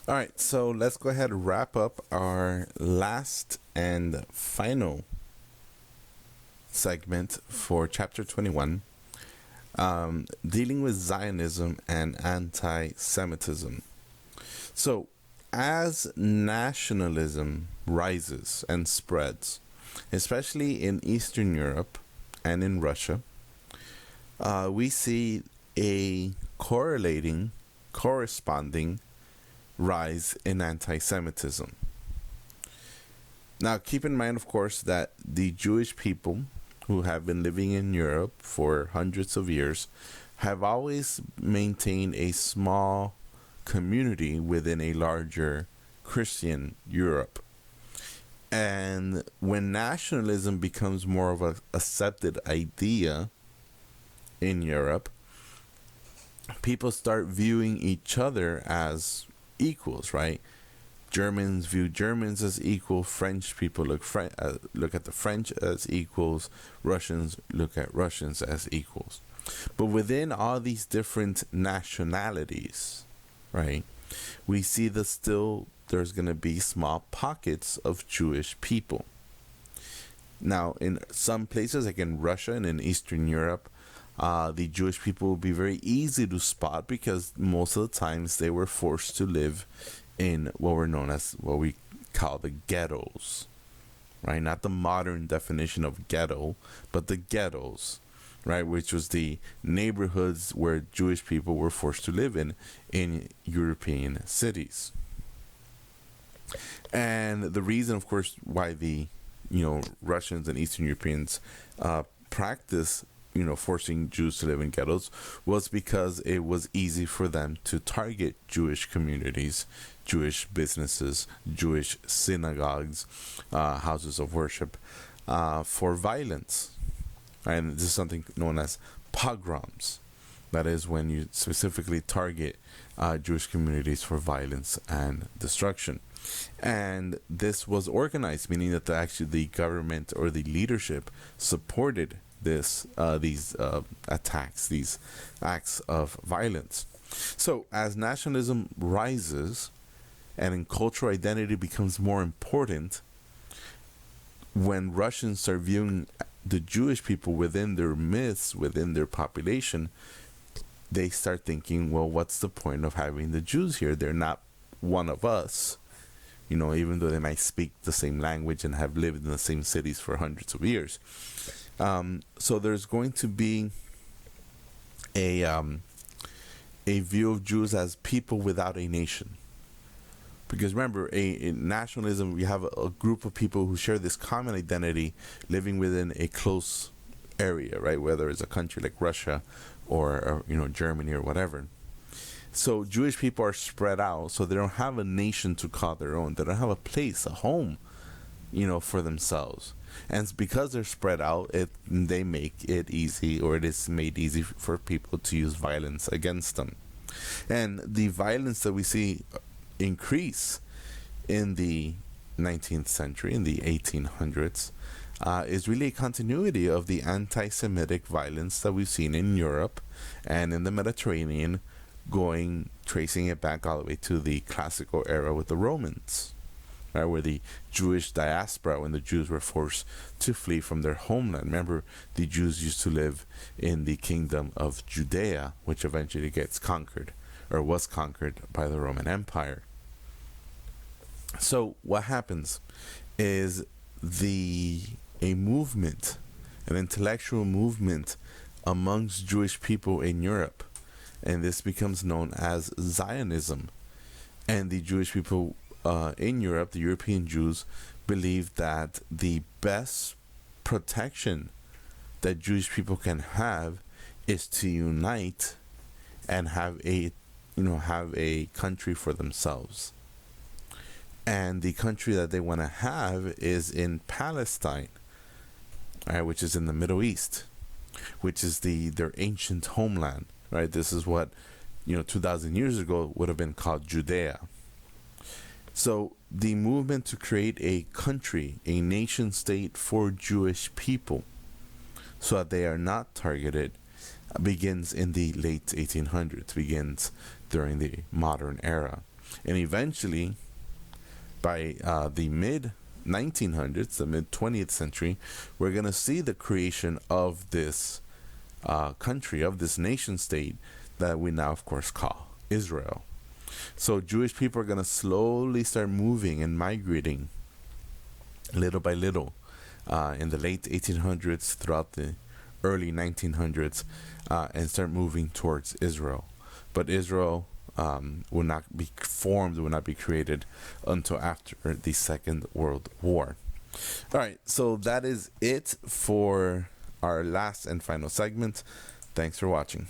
All right, so let's go ahead and wrap up our last and final segment for chapter 21, dealing with Zionism and anti-Semitism. So, as nationalism rises and spreads, especially in Eastern Europe and in Russia, we see a corresponding rise in anti-Semitism. Now, keep in mind, of course, that the Jewish people who have been living in Europe for hundreds of years have always maintained a small community within a larger Christian Europe. And when nationalism becomes more of a accepted idea in Europe, people start viewing each other as equals, right? Germans view Germans as equal. French people look at the French as equals. Russians look at Russians as equals. But within all these different nationalities, right, we see that still there's going to be small pockets of Jewish people. Now, in some places, like in Russia and in Eastern Europe, the Jewish people will be very easy to spot because most of the times they were forced to live in what we call the ghettos, right? Not the modern definition of ghetto, but the ghettos, right? Which was the neighborhoods where Jewish people were forced to live in European cities. And the reason, of course, why the Russians and Eastern Europeans practice forcing Jews to live in ghettos was because it was easy for them to target Jewish communities, Jewish businesses, Jewish synagogues, houses of worship, for violence. And this is something known as pogroms. That is when you specifically target Jewish communities for violence and destruction. And this was organized, meaning that actually the government or the leadership supported these attacks, these acts of violence. So as nationalism rises and cultural identity becomes more important, when Russians start viewing the Jewish people within their myths, within their population, they start thinking, well, what's the point of having the Jews here? They're not one of us. Even though they might speak the same language and have lived in the same cities for hundreds of years. So there's going to be a view of Jews as people without a nation. Because remember, in nationalism, we have a group of people who share this common identity living within a close area, right? Whether it's a country like Russia or Germany or whatever. So Jewish people are spread out, so they don't have a nation to call their own. They don't have a place, a home, for themselves. And because they're spread out, they make it easy, or it is made easy for people to use violence against them. And the violence that we see increase in the 19th century, in the 1800s, is really a continuity of the anti-Semitic violence that we've seen in Europe and in the Mediterranean, tracing it back all the way to the classical era with the Romans, right, where the Jewish diaspora, when the Jews were forced to flee from their homeland. Remember, the Jews used to live in the kingdom of Judea, which eventually gets conquered, or was conquered by the Roman Empire. So what happens is a movement, an intellectual movement amongst Jewish people in Europe, and this becomes known as Zionism. And the Jewish people in Europe, the European Jews, believe that the best protection that Jewish people can have is to unite and have a country for themselves. And the country that they want to have is in Palestine, right, which is in the Middle East, which is their ancient homeland. Right, this is what 2,000 years ago would have been called Judea. So the movement to create a country, a nation state for Jewish people, so that they are not targeted, begins in the late 1800s, begins during the modern era. And eventually, by the mid 1900s, the mid 20th century, we're going to see the creation of this country, of this nation state that we now, of course, call Israel. So Jewish people are going to slowly start moving and migrating little by little in the late 1800s, throughout the early 1900s, and start moving towards Israel. But Israel will not be formed, will not be created until after the Second World War. All right, so that is it for our last and final segment. Thanks for watching.